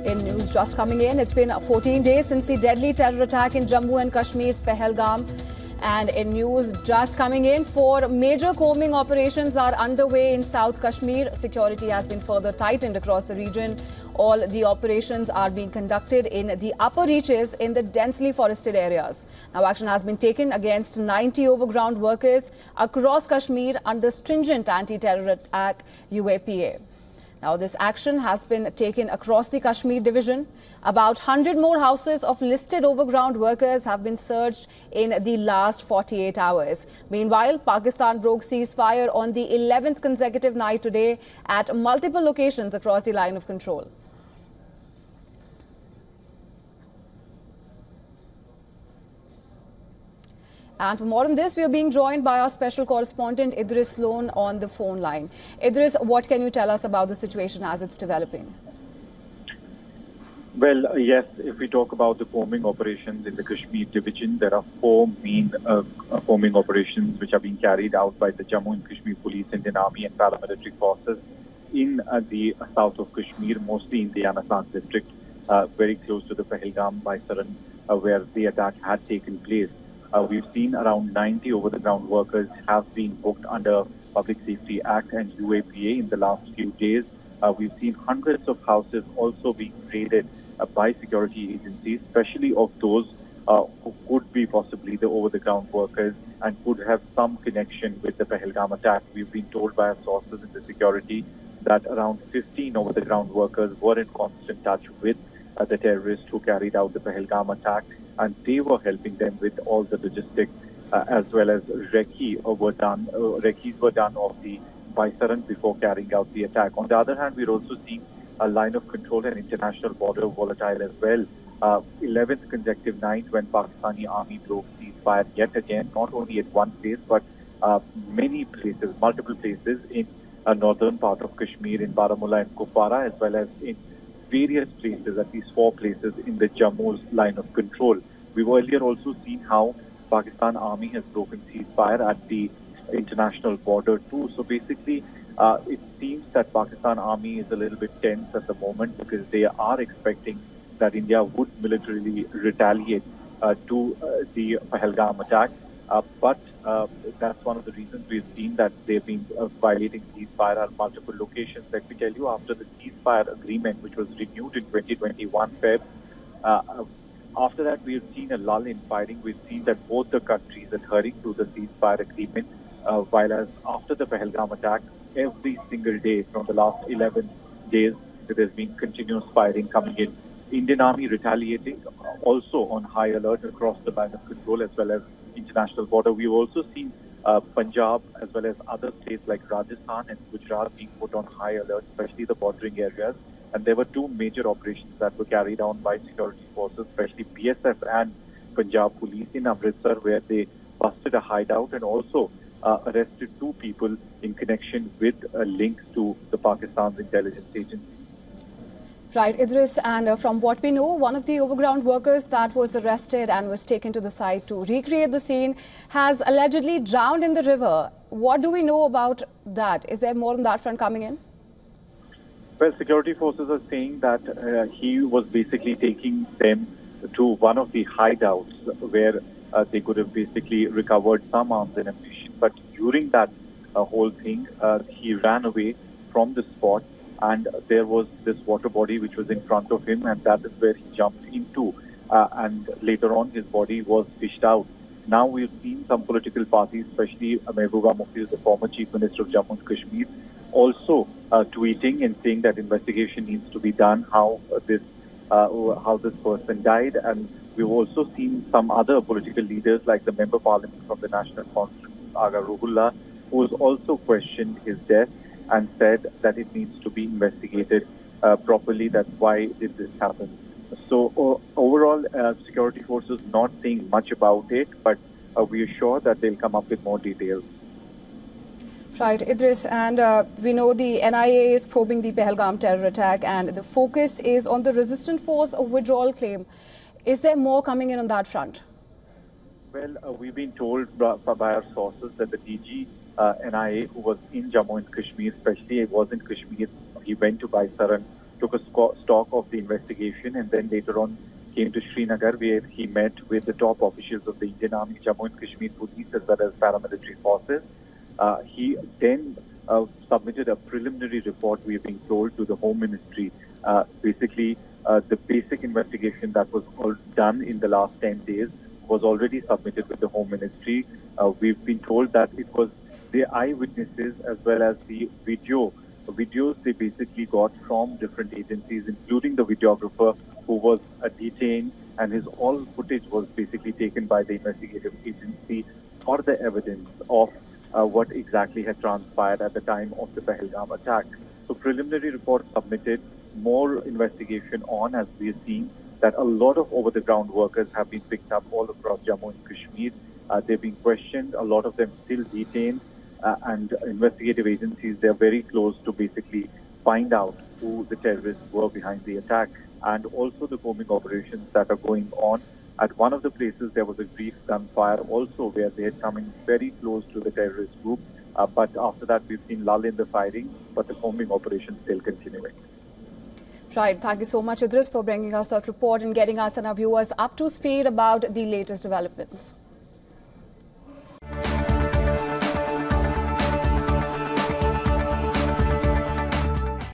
In news just coming in, it's been 14 days since the deadly terror attack in Jammu and Kashmir's Pahalgam. And in news just coming in, 4 major combing operations are underway in South Kashmir. Security has been further tightened across the region. All the operations are being conducted in the upper reaches in the densely forested areas. Now, action has been taken against 90 overground workers across Kashmir under stringent anti-terror act UAPA. Now, this action has been taken across the Kashmir division. About 100 more houses of listed overground workers have been searched in the last 48 hours. Meanwhile, Pakistan broke ceasefire on the 11th consecutive night today at multiple locations across the line of control. And for more on this, we are being joined by our special correspondent Idris Loan on the phone line. Idris, what can you tell us about the situation as it's developing? Well, yes, if we talk about the combing operations in the Kashmir division, there are 4 main combing operations which are being carried out by the Jammu and Kashmir Police, Indian Army and paramilitary forces in the south of Kashmir, mostly in the Anantnag district, very close to the Pahalgam Baisaran, where the attack had taken place. We've seen around 90 over-the-ground workers have been booked under Public Safety Act and UAPA in the last few days. We've seen hundreds of houses also being raided by security agencies, especially of those who could be possibly the over-the-ground workers and could have some connection with the Pahalgam attack. We've been told by our sources in the security that around 15 over-the-ground workers were in constant touch with the terrorists who carried out the Pahalgam attack, and they were helping them with all the logistics, as well as recce's were done of the Baisaran before carrying out the attack. On the other hand, we're also seeing a line of control and international border volatile as well. 11th consecutive night when Pakistani army broke ceasefire yet again, not only at one place, but many places, multiple places in a northern part of Kashmir, in Baramulla and Kupwara, as well as in various places, at least 4 places in the Jammu's line of control. We've earlier also seen how Pakistan army has broken ceasefire at the international border too. So basically, it seems that Pakistan army is a little bit tense at the moment because they are expecting that India would militarily retaliate to the Pahalgam attack. But that's one of the reasons we've seen that they've been violating ceasefire at multiple locations. Let me tell you, after the ceasefire agreement, which was renewed in 2021 Feb, after that we've seen a lull in fighting. We've seen that both the countries adhering to the ceasefire agreement, while as after the Pahalgam attack, every single day from the last 11 days, there's been continuous fighting coming in. Indian Army retaliating, also on high alert across the line of control as well as international border. We've also seen Punjab as well as other states like Rajasthan and Gujarat being put on high alert, especially the bordering areas. And there were 2 major operations that were carried on by security forces, especially BSF and Punjab Police in Amritsar, where they busted a hideout and also arrested 2 people in connection with links to the Pakistan's intelligence agency. Right, Idris, and from what we know, one of the overground workers that was arrested and was taken to the site to recreate the scene has allegedly drowned in the river. What do we know about that? Is there more on that front coming in? Well, security forces are saying that he was basically taking them to one of the hideouts where they could have basically recovered some arms and ammunition. But during that whole thing, he ran away from the spot. And there was this water body which was in front of him, and that is where he jumped into. And later on, his body was fished out. Now we've seen some political parties, especially Mehbooba Mufti, the former Chief Minister of Jammu and Kashmir, also tweeting and saying that investigation needs to be done how this person died. And we've also seen some other political leaders, like the Member of Parliament from the National Conference, Aga Ruhullah, who has also questioned his death and said that it needs to be investigated properly. That's why did this happen. So overall, security forces not saying much about it, but we are sure that they'll come up with more details. Right, Idris, and we know the NIA is probing the Pahalgam terror attack, and the focus is on the resistant force withdrawal claim. Is there more coming in on that front? Well, we've been told by our sources that the DG NIA, who was in Jammu and Kashmir, especially he was in Kashmir, he went to Baisaran took a stock of the investigation, and then later on came to Srinagar, where he met with the top officials of the Indian Army, Jammu and Kashmir Police, as well as paramilitary forces. He then submitted a preliminary report, we are being told, to the Home Ministry. Basically, the basic investigation that was all done in the last 10 days was already submitted with the Home Ministry. We've been told that it was the eyewitnesses as well as the videos they basically got from different agencies, including the videographer who was detained, and his all footage was basically taken by the investigative agency for the evidence of what exactly had transpired at the time of the Pahalgam attack. So preliminary report submitted, more investigation on, as we have seen that a lot of over-the-ground workers have been picked up all across Jammu and Kashmir. They've been questioned, a lot of them still detained, and investigative agencies, they're very close to basically find out who the terrorists were behind the attack, and also the combing operations that are going on. At one of the places, there was a brief gunfire also where they had come in very close to the terrorist group. But after that, we've seen lull in the firing, but the combing operation still continuing. Right. Thank you so much, Idris, for bringing us that report and getting us and our viewers up to speed about the latest developments.